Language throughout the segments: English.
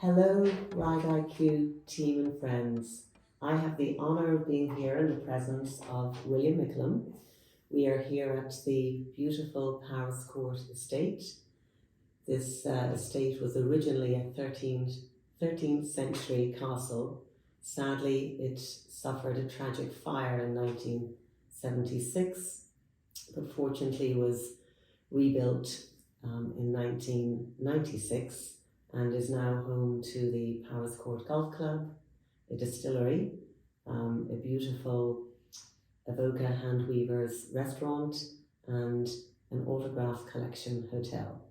Hello, Ride IQ team and friends. I have the honour of being here in the presence of William Micklem. We are here at the beautiful Paris Court estate. This estate was originally a 13th century castle. Sadly, it suffered a tragic fire in 1976, but fortunately was rebuilt in 1996 and is now home to the Paris Court Golf Club, a distillery, a beautiful Avoca Handweavers restaurant, and an autograph collection hotel.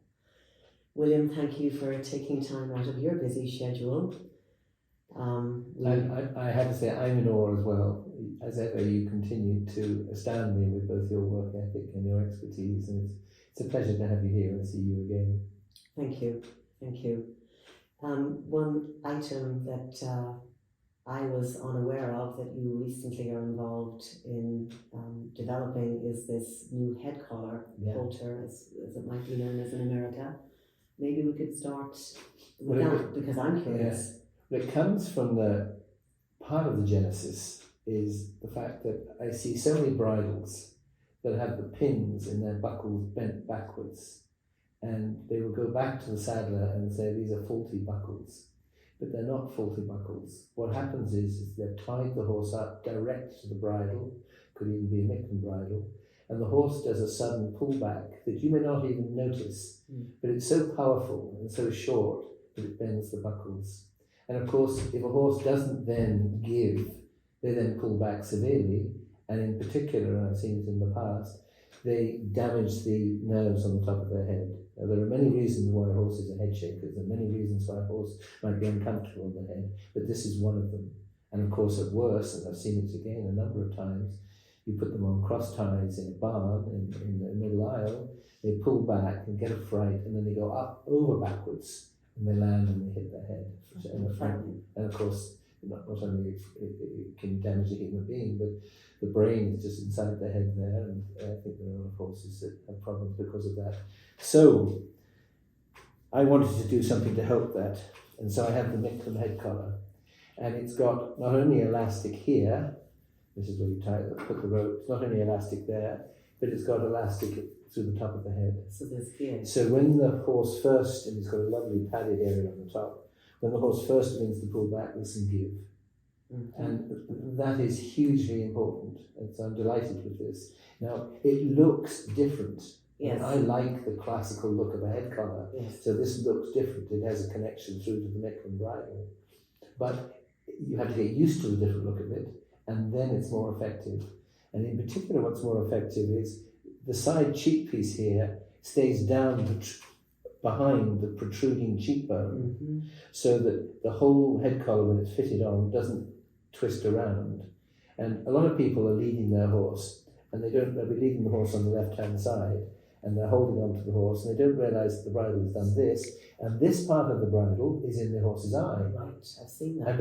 William, thank you for taking time out of your busy schedule. I have to say I'm in awe as well. As ever, you continue to astound me with both your work ethic and your expertise, and it's a pleasure to have you here and see you again. Thank you. One item that I was unaware of that you recently are involved in developing is this new head collar halter, as it might be known as in America. Maybe we could start with that, because I'm curious. Yeah. It comes from the part of the genesis is the fact that I see so many bridles that have the pins in their buckles bent backwards, and they will go back to the saddler and say these are faulty buckles, but they're not faulty buckles. What happens is they've tied the horse up direct to the bridle, could even be a Micklem bridle, and the horse does a sudden pullback that you may not even notice, but it's so powerful and so short that it bends the buckles. And of course, if a horse doesn't then give, they then pull back severely, and in particular, and I've seen it in the past, they damage the nerves on the top of their head. Now, there are many reasons why a horse is a head shaker. There are many reasons why a horse might be uncomfortable on the head, but this is one of them. And of course, at worst, and I've seen it again a number of times, you put them on cross ties in a barn in the middle aisle, they pull back and get a fright, and then they go up over backwards, and they land and they hit their head. And of course, not only it can damage a human being, but the brain is just inside the head there, and I think there are a lot of horses that have problems because of that. So I wanted to do something to help that, and so I have the Micklem head collar, and it's got not only elastic here, this is where you put the rope, it's not only elastic there, but it's got elastic through the top of the head. So there's gear. So when the horse first, and it's got a lovely padded area on the top, when the horse first begins to pull back, listen, give. And that is hugely important, and so I'm delighted with this. Now, it looks different. Yes. And I like the classical look of a head collar, yes. So this looks different. It has a connection through to the Micklem bridle. But you have to get used to the different look of it, and then it's more effective. And in particular, what's more effective is the side cheek piece here stays down behind the protruding cheekbone, so that the whole head collar, when it's fitted on, doesn't twist around. And a lot of people are leading their horse, and they'll be leading the horse on the left-hand side, and they're holding on to the horse, and they don't realise that the bridle has done this, and this part of the bridle is in the horse's eye. Right, I've seen that. And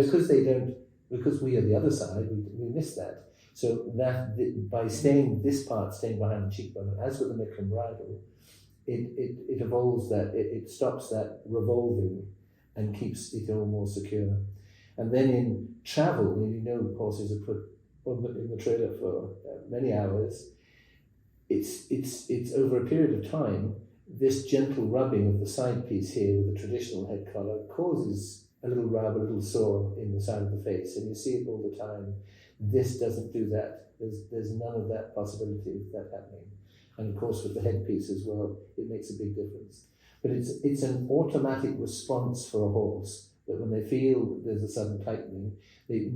because we are the other side, we miss that. So that by this part staying behind the cheekbone, as with the Micklem bridle, it evolves that, it stops that revolving and keeps it all more secure. And then in travel, horses are put in the trailer for many hours. It's over a period of time, this gentle rubbing of the side piece here with the traditional head collar causes a little rub, a little sore in the side of the face, and you see it all the time. This doesn't do that. There's none of that possibility of that happening. And of course, with the headpiece as well, it makes a big difference. But it's an automatic response for a horse that when they feel there's a sudden tightening, the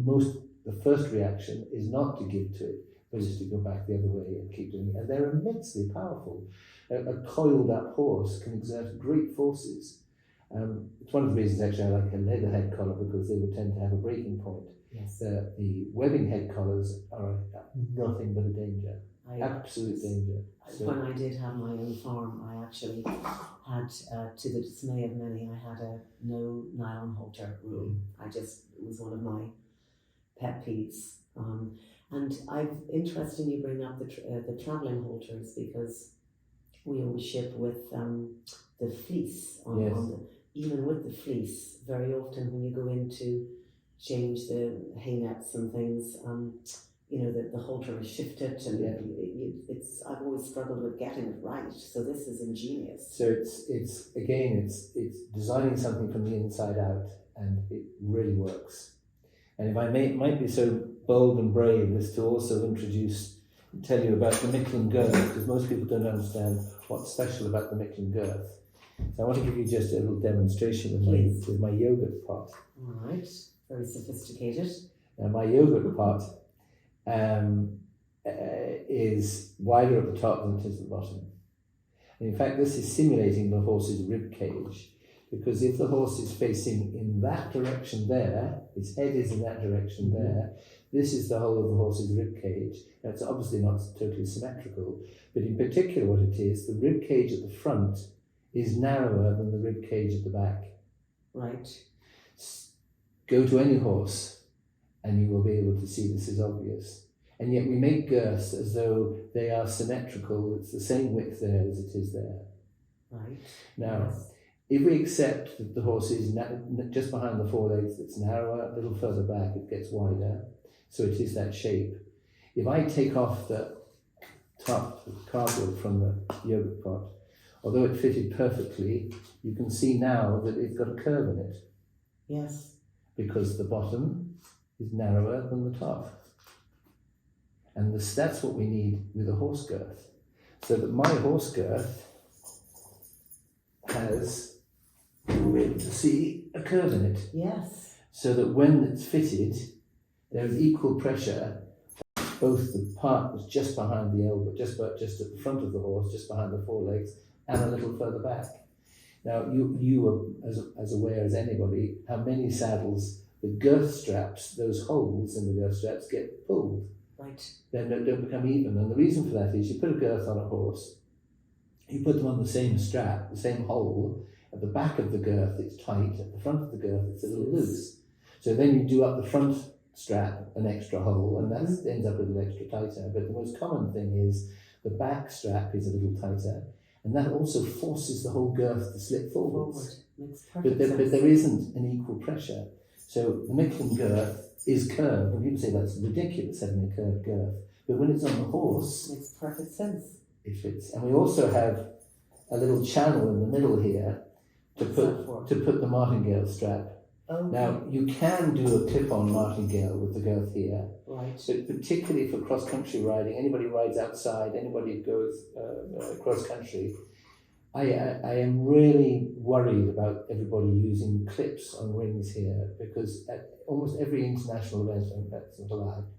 first reaction is not to give to it, but is to go back the other way and keep doing it. And they're immensely powerful. A coiled up horse can exert great forces. It's one of the reasons actually I like a leather head collar, because they would tend to have a breaking point. Yes. The webbing head collars are nothing but a danger. Absolute danger. When I did have my own farm, I actually had, to the dismay of many, I had a no nylon halter rule. It was one of my pet peeves. And I'm interested you bring up the travelling halters, because we always ship with the fleece on, yes. on the, even with the fleece, very often when you go in to change the hay nets and things, you know, the halter is shifted, and it's I've always struggled with getting it right. So this is ingenious. So it's designing something from the inside out, and it really works. And if I might be so bold and brave as to also tell you about the Micklem girth, because most people don't understand what's special about the Micklem girth. So I want to give you just a little demonstration with my yogurt pot. All right, very sophisticated. Now my yogurt pot is wider at the top than it is at the bottom. And in fact, this is simulating the horse's rib cage, because if the horse is facing in that direction there, its head is in that direction there, this is the whole of the horse's rib cage. Now, it's obviously not totally symmetrical, but in particular what it is, the rib cage at the front is narrower than the rib cage at the back. Right. Go to any horse and you will be able to see this is obvious. And yet we make girths as though they are symmetrical. It's the same width there as it is there. Right. Now, if we accept that the horse is just behind the forelegs, it's narrower, a little further back, it gets wider, so it is that shape. If I take off the top cardboard from the yogurt pot, although it fitted perfectly, you can see now that it's got a curve in it. Yes. Because the bottom is narrower than the top. And that's what we need with a horse girth. So that my horse girth has, you'll be able to see a curve in it. Yes. So that when it's fitted, there is equal pressure, both the part that's just behind the elbow, just at the front of the horse, just behind the forelegs, and a little further back. Now, you are as aware as anybody how many saddles, the girth straps, those holes in the girth straps get pulled. Right. Then don't become even. And the reason for that is you put a girth on a horse, you put them on the same strap, the same hole. At the back of the girth, it's tight. At the front of the girth, it's a little loose. So then you do up the front strap an extra hole, and that ends up a little extra tighter. But the most common thing is the back strap is a little tighter, and that also forces the whole girth to slip forwards. But there isn't an equal pressure. So the Micklem girth is curved, and people say that's ridiculous having a curved girth. But when it's on the horse, makes perfect sense. It fits. And we also have a little channel in the middle here to put the martingale strap. Okay. Now, you can do a clip-on martingale with the girth here, right. But particularly for cross-country riding, anybody who rides outside, anybody who goes cross-country, I am really worried about everybody using clips on rings here, because at almost every international event,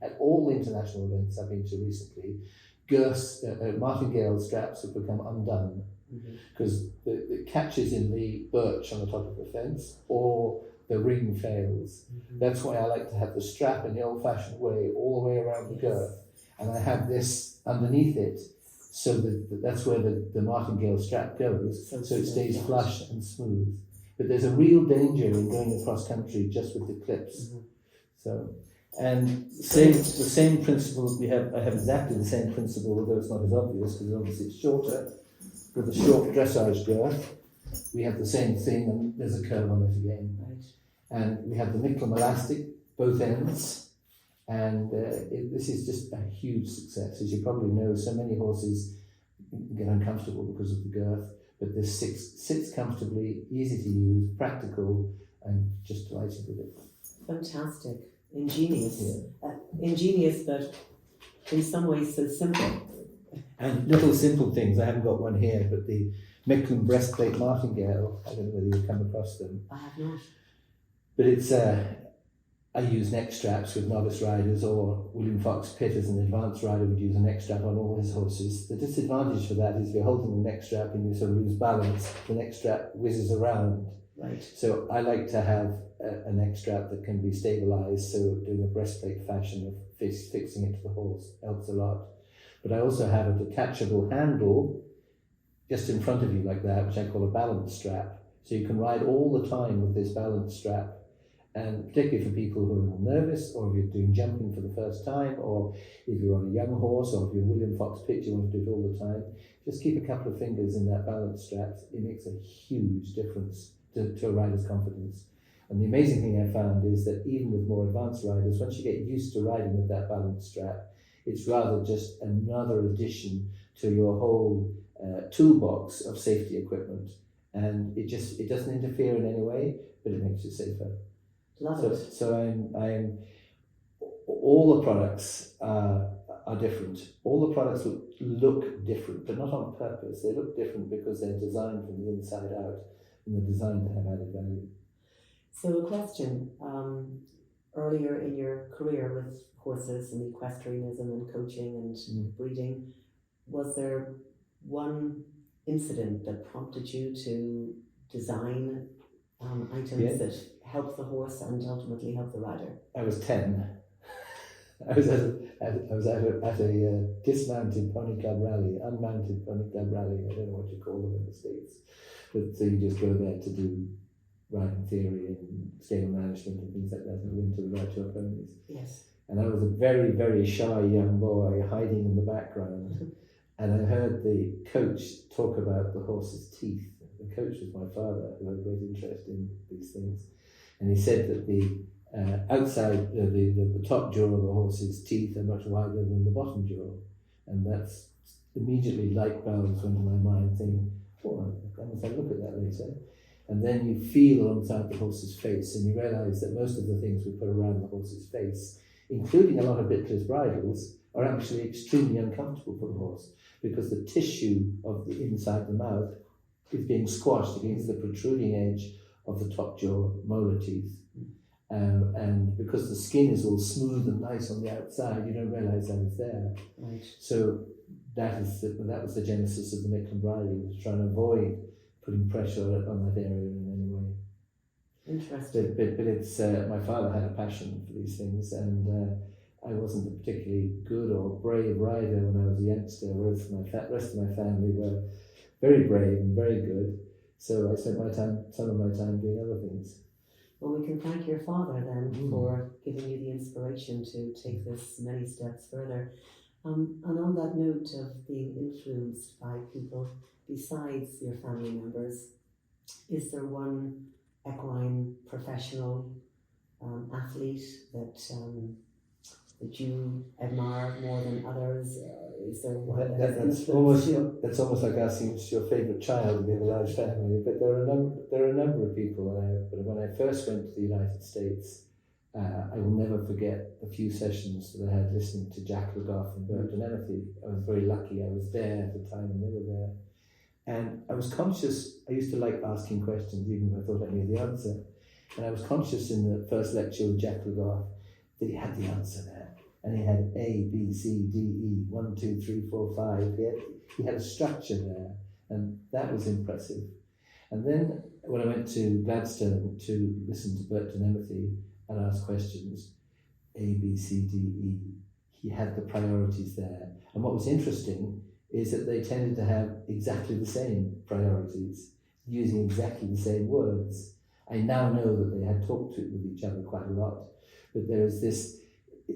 at all international events I've been to recently, girths, martingale straps have become undone because the catches in the birch on the top of the fence, or the ring fails. That's why I like to have the strap in the old-fashioned way all the way around the girth, and I have this underneath it, so that's where the martingale strap goes, so it stays flush and smooth. But there's a real danger in going across country just with the clips. So, and the same principle I have exactly the same principle, although it's not as obvious because obviously it's shorter. With a short dressage girth, we have the same thing, and there's a curve on it again. Right. And we have the Micklem elastic, both ends, and this is just a huge success. As you probably know, so many horses get uncomfortable because of the girth, but this sits comfortably, easy to use, practical, and just delighted with it. Fantastic. Ingenious. Ingenious, but in some ways so simple. And little simple things, I haven't got one here, but the Micklem breastplate martingale, I don't know whether you've come across them. I have not. But it's, I use neck straps with novice riders, or William Fox Pitt as an advanced rider would use a neck strap on all his horses. The disadvantage for that is if you're holding the neck strap and you sort of lose balance, the neck strap whizzes around. Right. So I like to have a neck strap that can be stabilised, so doing a breastplate fashion of fixing it to the horse helps a lot. But I also have a detachable handle just in front of you like that, which I call a balance strap. So you can ride all the time with this balance strap. And particularly for people who are nervous, or if you're doing jumping for the first time, or if you're on a young horse, or if you're William Fox Pitt, you want to do it all the time, just keep a couple of fingers in that balance strap. It makes a huge difference to a rider's confidence. And the amazing thing I found is that even with more advanced riders, once you get used to riding with that balance strap, it's rather just another addition to your whole toolbox of safety equipment. And it doesn't interfere in any way, but it makes you safer. Love So, it. so I'm all the products are different. All the products look different, but not on purpose. They look different because they're designed from the inside out, and they're designed to have added value. So a question, earlier in your career with horses and equestrianism and coaching and breeding, was there one incident that prompted you to design items that help the horse and ultimately help the rider? I was 10. I was at a dismounted pony club rally, unmounted pony club rally. I don't know what you call them in the States, but so you just go there to do riding theory and scale management and things like that, and win to the right your ponies. Yes. And I was a very, very shy young boy hiding in the background, and I heard the coach talk about the horse's teeth. The coach was my father, who had a great interest in these things, and he said that the outside, the top jaw of a horse's teeth are much wider than the bottom jaw, and that's immediately light bulbs went into my mind, thinking, oh, I must have a look at that later. And then you feel alongside the horse's face, and you realise that most of the things we put around the horse's face, including a lot of bitless bridles, are actually extremely uncomfortable for the horse, because the tissue of the inside the mouth is being squashed against the protruding edge of the top jaw molar teeth. And because the skin is all smooth and nice on the outside, you don't realise that it's there. Right. So that was the genesis of the Micklem Bridle, was trying to avoid putting pressure on that area in any way. Interesting. But it's my father had a passion for these things, and I wasn't a particularly good or brave rider when I was a youngster, whereas the rest of my family were very brave and very good. So I spent some of my time doing other things. Well, we can thank your father then for giving you the inspiration to take this many steps further. And on that note of being influenced by people besides your family members, is there one equine professional athlete that you admire more than others? Is there one that's almost like asking what's your favourite child. We have a large family, but there are a number of people. But when I first went to the United States, I will never forget the few sessions that I had listening to Jack LeGoff and Hilda Donahue. I was very lucky. I was there at the time and they were there. And I was conscious, I used to like asking questions even if I thought I knew the answer. And I was conscious in the first lecture with Jack LeGoff that he had the answer there. And he had A, B, C, D, E, 1, 2, 3, 4, 5. He had a structure there, and that was impressive. And then when I went to Gladstone to listen to Bert Donahue and ask questions, A, B, C, D, E, he had the priorities there. And what was interesting is that they tended to have exactly the same priorities, using exactly the same words. I now know that they had talked with each other quite a lot, but there is this,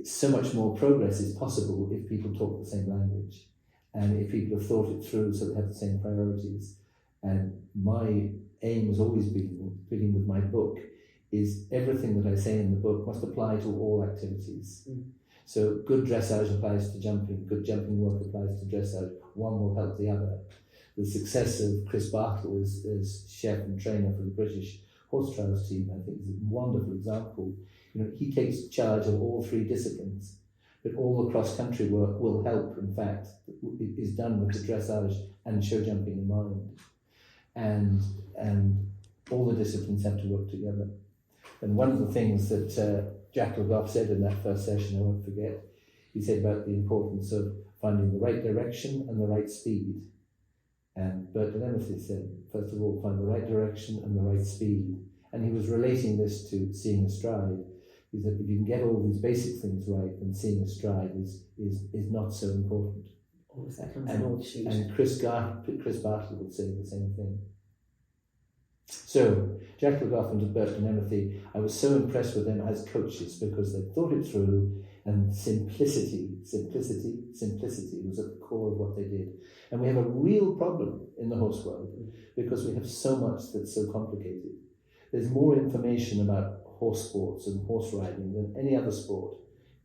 so much more progress is possible if people talk the same language and if people have thought it through so they have the same priorities. And my aim has always been, beginning with my book, is everything that I say in the book must apply to all activities. So good dressage applies to jumping, good jumping work applies to dressage. One will help the other. The success of Chris Bartle as chef and trainer for the British horse trials team, I think, is a wonderful example. You know, he takes charge of all three disciplines, but all the cross-country work will help, in fact, is done with the dressage and show jumping in mind. And all the disciplines have to work together. And one of the things that Jack LeGoff said in that first session, I won't forget, he said about the importance of finding the right direction and the right speed. And Bert Donahue said, first of all, find the right direction and the right speed. And he was relating this to seeing astride. He said, if you can get all these basic things right, then seeing astride is not so important. And Chris Bartle would say the same thing. So, Jack McLaughlin and Burton and Emmethy, I was so impressed with them as coaches because they thought it through, and simplicity was at the core of what they did. And we have a real problem in the horse world because we have so much that's so complicated. There's more information about horse sports and horse riding than any other sport.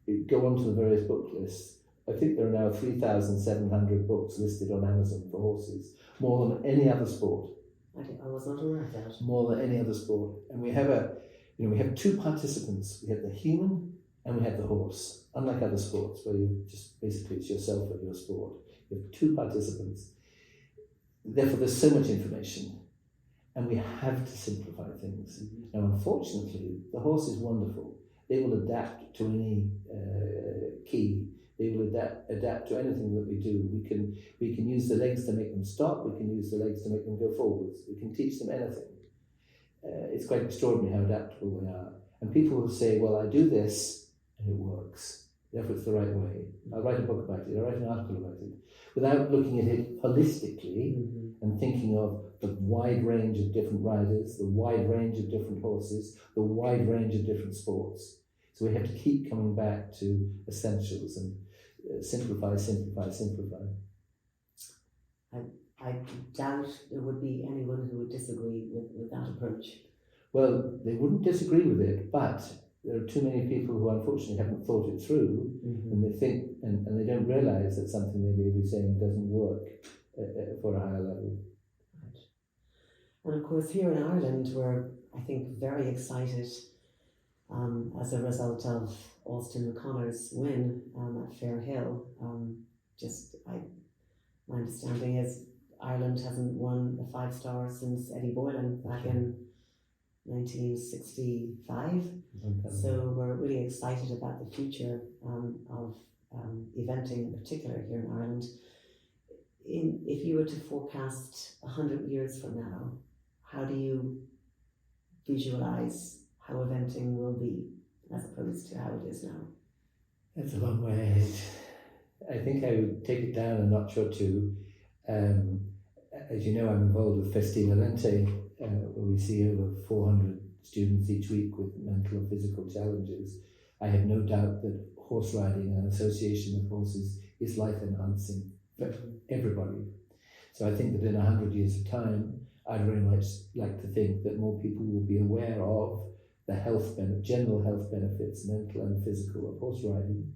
You go onto the various book lists. I think there are now 3,700 books listed on Amazon for horses, more than any other sport. I was not aware of that. More than any other sport. And we have we have two participants. We have the human and we have the horse. Unlike other sports where you just basically it's yourself and your sport. You have two participants. Therefore there's so much information and we have to simplify things. Now unfortunately the horse is wonderful. They will adapt to any key. They will adapt to anything that we do. We can use the legs to make them stop. We can use the legs to make them go forwards. We can teach them anything. It's quite extraordinary how adaptable they are. And people will say, well, I do this and it works. Therefore it's the right way. I'll write a book about it. I'll write an article about it. Without looking at it holistically and thinking of the wide range of different riders, the wide range of different horses, the wide range of different sports. So we have to keep coming back to essentials and simplify. I doubt there would be anyone who would disagree with that approach. Well, they wouldn't disagree with it, but there are too many people who unfortunately haven't thought it through, and they think, and they don't realise that something they may be saying doesn't work for a higher level. Right. And of course here in Ireland we're, I think, very excited as a result of Austin O'Connor's win at Fairhill. My understanding is Ireland hasn't won a 5-star since Eddie Boylan back in 1965. So we're really excited about the future of eventing in particular here in Ireland. If you were to forecast 100 years from now, how do you visualise how eventing will be as opposed to how it is now? That's a long way ahead. I think I would take it down a notch or two. As you know, I'm involved with Festina Lente, where we see over 400 students each week with mental and physical challenges. I have no doubt that horse riding and association with horses is life enhancing for everybody. So I think that in 100 years of time, I'd very much like to think that more people will be aware of the general health benefits, mental and physical, of horse riding,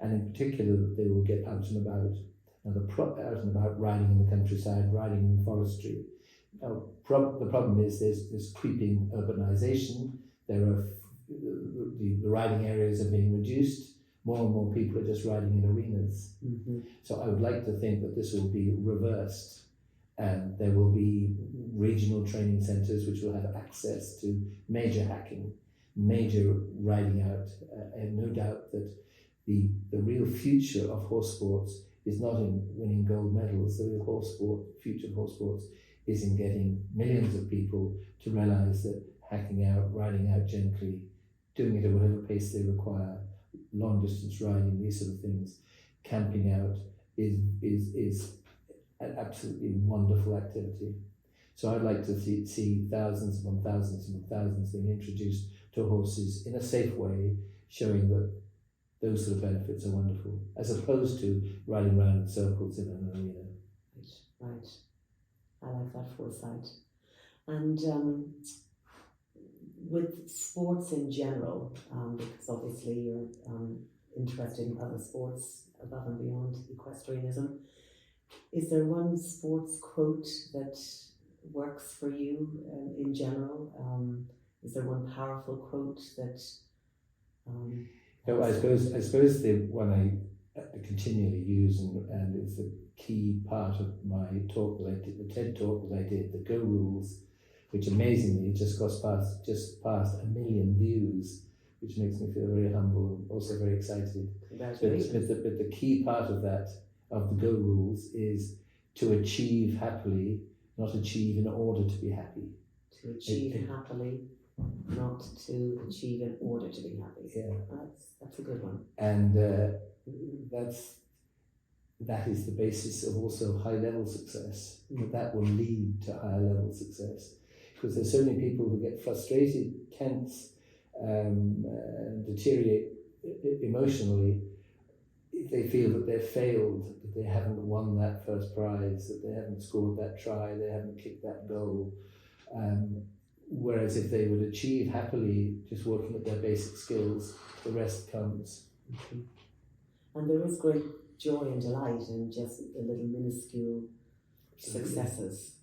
and in particular that they will get out and about. Now, out and about riding in the countryside, riding in forestry. Now, the problem is there's creeping urbanisation. The riding areas are being reduced. More and more people are just riding in arenas. So I would like to think that this will be reversed, and there will be regional training centres which will have access to major hacking, major riding out, and no doubt that the real future of horse sports is not in winning gold medals. The real future of horse sports is in getting millions of people to realise that hacking out, riding out gently, doing it at whatever pace they require, long distance riding, these sort of things, camping out is an absolutely wonderful activity. So I'd like to see thousands upon thousands upon thousands being introduced to horses in a safe way, showing that those sort of benefits are wonderful, as opposed to riding around in circles in an arena. Right. I like that foresight. And with sports in general, because obviously you're interested in other sports above and beyond equestrianism, is there one sports quote that works for you in general? Is there one powerful quote that... No, I suppose the one I continually use and it's a key part of my talk that I did, the TED talk that I did, the Go Rules, which amazingly just passed 1 million views, which makes me feel very humble and also very excited. Congratulations. But the key part of that, of the Go Rules, is to achieve happily, not achieve in order to be happy. To achieve happily, not to achieve in order to be happy. Yeah, that's a good one. And that is the basis of also high level success. That will lead to higher level success. because there's so many people who get frustrated, tense, deteriorate emotionally if they feel that they've failed, that they haven't won that first prize, that they haven't scored that try, they haven't kicked that goal. Whereas if they would achieve happily just working at their basic skills, the rest comes. And there is great joy and delight in just the little minuscule successes.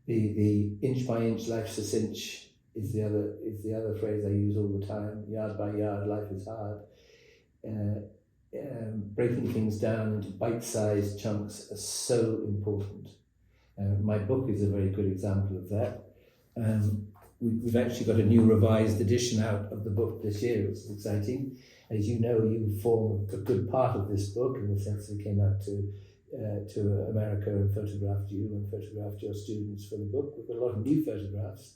The inch by inch, life's a cinch is the other phrase I use all the time. Yard by yard, life is hard. Breaking things down into bite-sized chunks is so important. My book is a very good example of that. We've actually got a new revised edition out of the book this year. It's exciting. As you know, you form a good part of this book in the sense that we came out to America and photographed you and photographed your students for the book. We've got a lot of new photographs.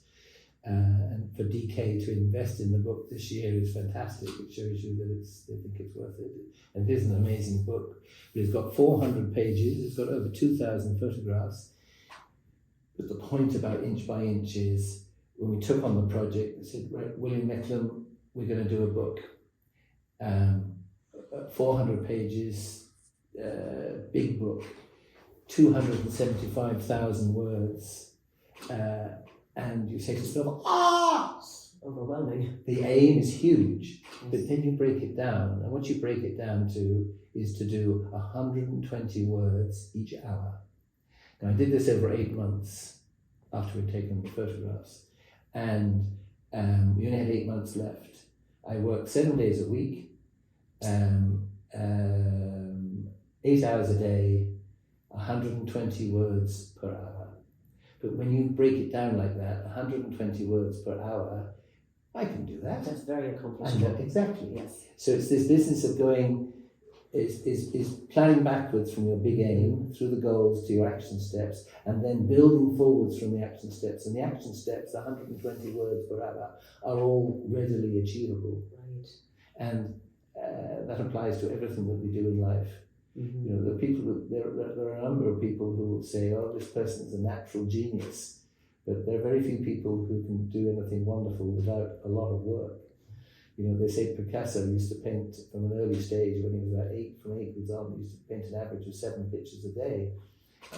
And for DK to invest in the book this year is fantastic. It shows you that they think it's worth it. And it is an amazing book. But it's got 400 pages. It's got over 2,000 photographs. But the point about inch by inch is when we took on the project, we said, right, William Micklem, we're going to do a book. 400 pages, big book, 275,000 words. And you say to yourself, It's overwhelming. the aim is huge, but then you break it down. And what you break it down to is to do 120 words each hour. Now, I did this over 8 months after we'd taken the photographs, and we only had 8 months left. I worked 7 days a week, 8 hours a day, 120 words per hour. But when you break it down like that, 120 words per hour, I can do that. That's very accomplishable. Exactly. Yes. So it's this business of going, is planning backwards from your big aim through the goals to your action steps, and then building forwards from the action steps. And the action steps, 120 words per hour, are all readily achievable. Right. And that applies to everything that we do in life. Mm-hmm. You know, there are a number of people who will say, oh, this person is a natural genius. But there are very few people who can do anything wonderful without a lot of work. You know, they say Picasso used to paint from an early stage when he was about 8 years on, he used to paint an average of 7 pictures a day.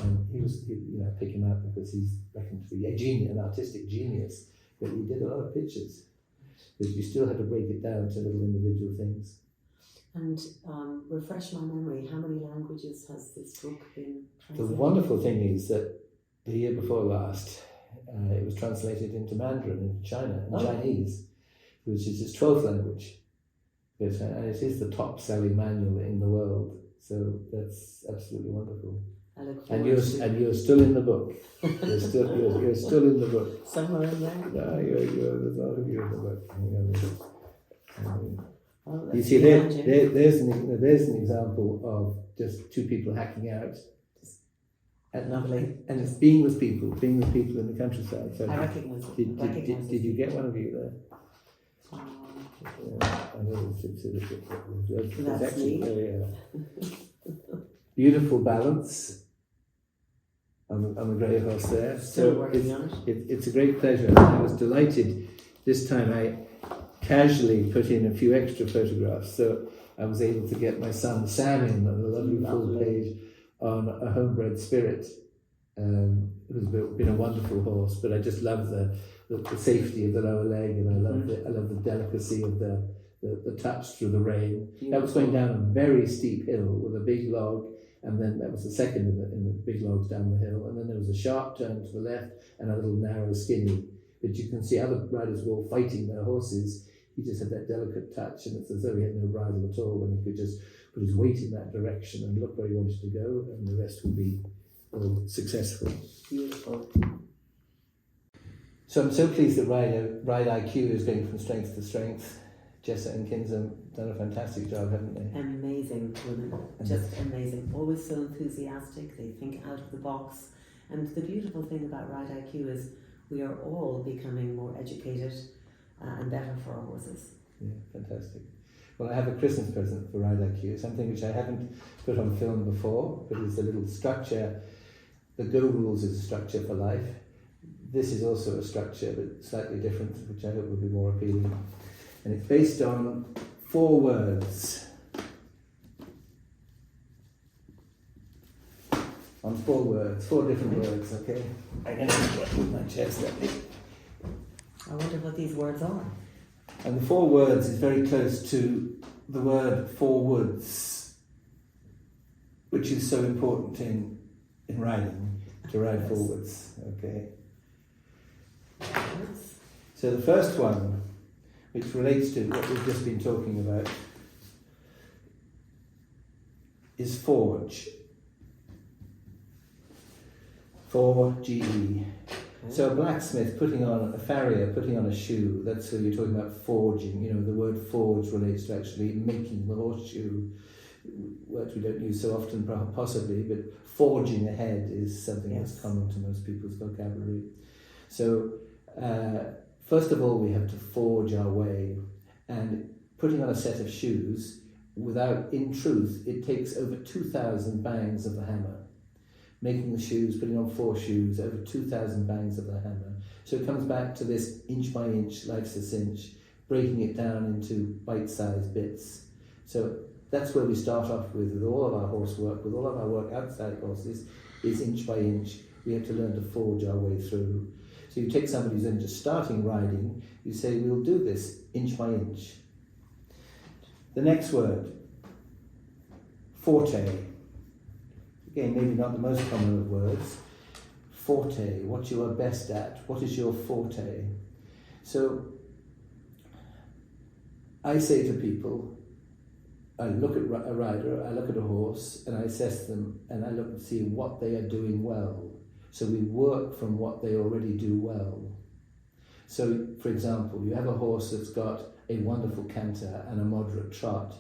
And he pick him out because he's reckoned to be a genius, an artistic genius, but he did a lot of pictures. But you still had to break it down to little individual things. And refresh my memory, how many languages has this book been translated? The wonderful thing is that the year before last, it was translated into Mandarin in China, in Chinese, which is its 12th language. And it is the top-selling manual in the world. So that's absolutely wonderful. I look And forward you're still in the book. You're still in the book. somewhere in there. No, there's a lot of you in the book. Oh, You that's see, behind you. there's an example of just two people hacking out. Lovely. And it's being with people in the countryside. So I recognise it. did you get one of you there? Um, I know it's That's actually me. beautiful balance on the grey horse there. Still So working on it. it's a great pleasure. I was delighted. This time I casually put in a few extra photographs, so I was able to get my son Sam in on a lovely full page on a homebred spirit. Who's been a wonderful horse, but I just love the safety of the lower leg, and I love the delicacy of the touch through the rein. That was going down a very steep hill with a big log, and then that was the second in the big logs down the hill, and then there was a sharp turn to the left and a little narrow skinny. But you can see other riders were all fighting their horses. He just had that delicate touch, and it's as though he had no bridle at all, and he could just put his weight in that direction and look where he wanted to go, and the rest would be all successful. Beautiful. So I'm so pleased that Ride IQ is going from strength to strength. Jessa and Kinza done a fantastic job, haven't they? Amazing women, just amazing. Always so enthusiastic, they think out of the box. And the beautiful thing about Ride IQ is we are all becoming more educated and better for our horses. Yeah, fantastic. Well, I have a Christmas present for Ride IQ, something which I haven't put on film before, but it's a little structure. The Go Rules is a structure for life. this is also a structure, but slightly different, which I hope will be more appealing. And it's based on 4 words. On 4 words, 4 different words, okay? I'm going to put my chest up. I wonder what these words are. And the 4 words is very close to the word forwards, which is so important in riding, to ride forwards, okay? So the first one, which relates to what we've just been talking about, is forge. Forge. So a blacksmith putting on, a farrier putting on a shoe, that's who you're talking about forging. You know, the word forge relates to actually making the horseshoe, words we don't use so often possibly, but forging ahead is something that's common to most people's vocabulary. So first of all, we have to forge our way, and putting on a set of shoes, without, in truth, it takes over 2,000 bangs of the hammer. Making the shoes, putting on 4 shoes, over 2,000 bangs of the hammer. So it comes back to this inch by inch, life's a cinch, breaking it down into bite-sized bits. So that's where we start off with all of our horse work, with all of our work outside horses, is inch by inch. We have to learn to forge our way through. So you take somebody who's just starting riding, you say, we'll do this inch by inch. The next word, forte. Again, maybe not the most common of words. Forte, what you are best at. What is your forte? So, I say to people, I look at a rider, I look at a horse, and I assess them, and I look and see what they are doing well. So we work from what they already do well. So, for example, you have a horse that's got a wonderful canter and a moderate trot.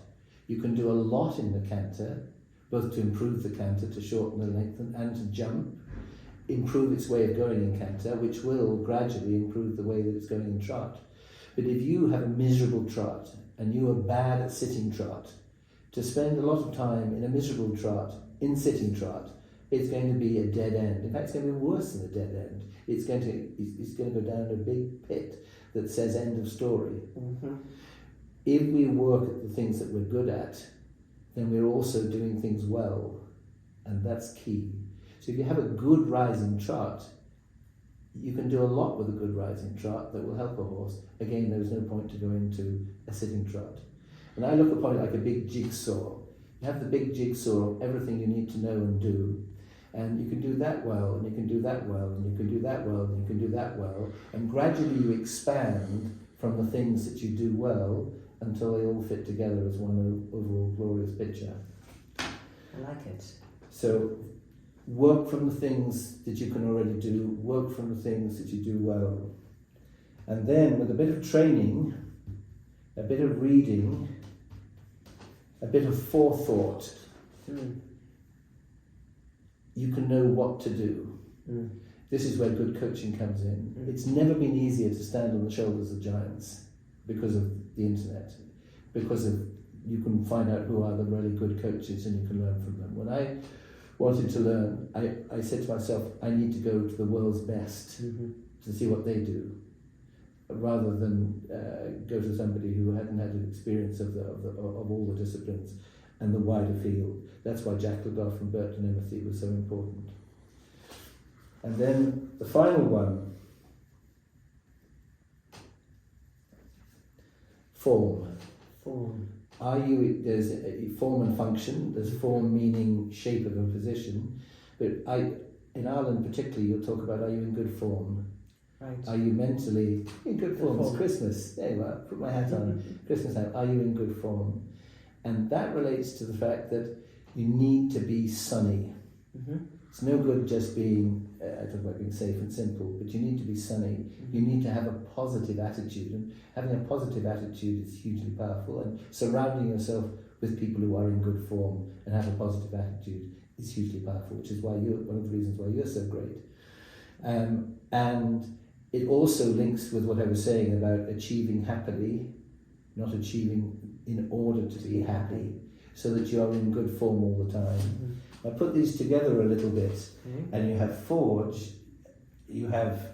You can do a lot in the canter, both to improve the canter, to shorten the length, and to jump, improve its way of going in canter, which will gradually improve the way that it's going in trot. But if you have a miserable trot, and you are bad at sitting trot, to spend a lot of time in a miserable trot, in sitting trot, it's going to be a dead end. In fact, it's going to be worse than a dead end. It's going to go down a big pit that says end of story. Mm-hmm. If we work at the things that we're good at, then we're also doing things well, and that's key. So if you have a good rising trot, you can do a lot with a good rising trot that will help a horse. Again, there's no point to go into a sitting trot. And I look upon it like a big jigsaw. You have the big jigsaw of everything you need to know and do, and you can do that well, and you can do that well, and you can do that well, and you can do that well, and gradually you expand from the things that you do well until they all fit together as one overall glorious picture. I like it. So work from the things that you can already do, work from the things that you do well. And then with a bit of training, a bit of reading, a bit of forethought, you can know what to do. This is where good coaching comes in. It's never been easier to stand on the shoulders of giants because of the internet, because of you can find out who are the really good coaches and you can learn from them. When I wanted to learn, I said to myself, I need to go to the world's best to see what they do, rather than go to somebody who hadn't had an experience of all the disciplines and the wider field. That's why Jack Legoff and Burton Emothy was so important. And then the final one, form. Are you, there's a form and function, there's form meaning shape of a position, but in Ireland particularly, you'll talk about, are you in good form? Right. Are you mentally in good form? It's Christmas, there you are, put my hat on, Christmas time, are you in good form? And that relates to the fact that you need to be sunny. It's no good just being, I talk about being safe and simple, but you need to be sunny. You need to have a positive attitude, and having a positive attitude is hugely powerful, and surrounding yourself with people who are in good form and have a positive attitude is hugely powerful, which is why one of the reasons why you're so great. And it also links with what I was saying about achieving happily, not achieving in order to be happy, so that you are in good form all the time. I put these together a little bit, and you have forge, you have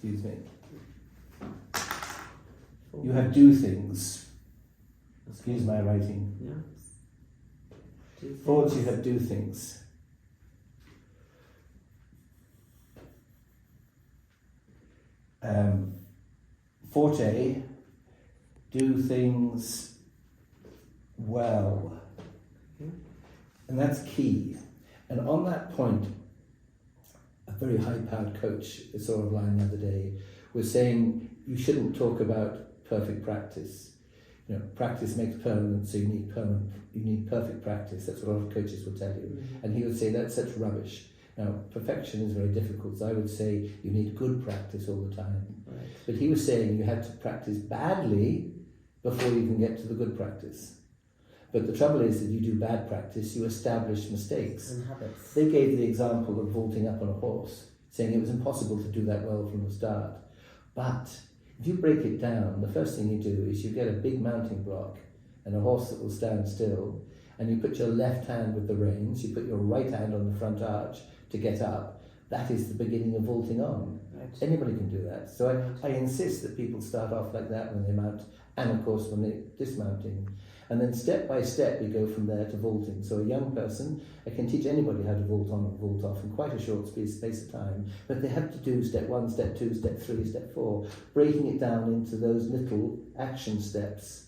excuse me. You have do things. Excuse my writing. Yeah. Do Forwards, you things. have do things. Forte, do things well. And that's key. And on that point, a very high-powered coach, I saw online the other day, was saying you shouldn't talk about perfect practice. You know, practice makes permanent, so you need perfect practice. That's what a lot of coaches will tell you. Mm-hmm. And he would say that's such rubbish. Now, perfection is very difficult, so I would say you need good practice all the time. Right. But he was saying you had to practice badly before you can get to the good practice. But the trouble is that you do bad practice, you establish mistakes. And habits. They gave the example of vaulting up on a horse, saying it was impossible to do that well from the start. But if you break it down, the first thing you do is you get a big mounting block and a horse that will stand still, and you put your left hand with the reins, you put your right hand on the front arch to get up. That is the beginning of vaulting on. Right. Anybody can do that. So I insist that people start off like that when they mount, and of course when they're dismounting. And then step by step we go from there to vaulting. So a young person, I can teach anybody how to vault on and vault off in quite a short space of time, but they have to do step 1, step 2, step 3, step 4, breaking it down into those little action steps.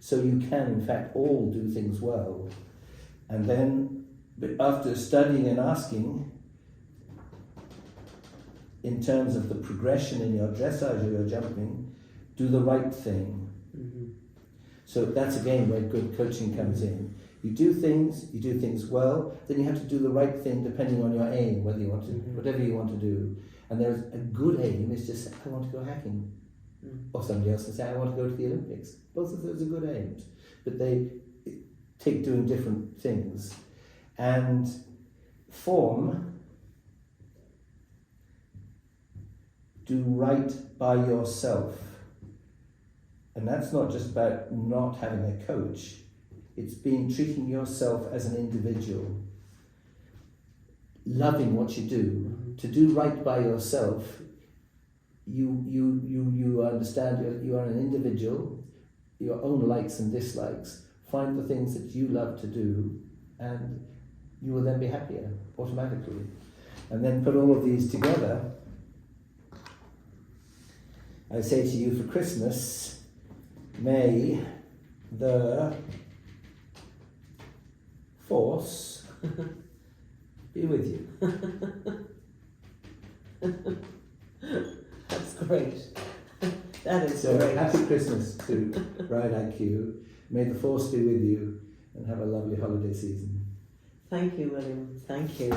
So you can in fact all do things well. And then after studying and asking, in terms of the progression in your dressage or your jumping, do the right thing. Mm-hmm. So that's again where good coaching comes in. You do things well, then you have to do the right thing depending on your aim, whether you want to, whatever you want to do. And there's a good aim is just, I want to go hacking. Or somebody else can say, I want to go to the Olympics. Both of those are good aims, but they take doing different things. And form, do right by yourself. And that's not just about not having a coach, it's treating yourself as an individual, loving what you do. To do right by yourself, you understand you are an individual, your own likes and dislikes, find the things that you love to do, and you will then be happier automatically. And then put all of these together. I say to you for Christmas, may the force be with you. That's great. That is So great. happy Christmas to Ride IQ. May the force be with you and have a lovely holiday season. Thank you, William. Thank you.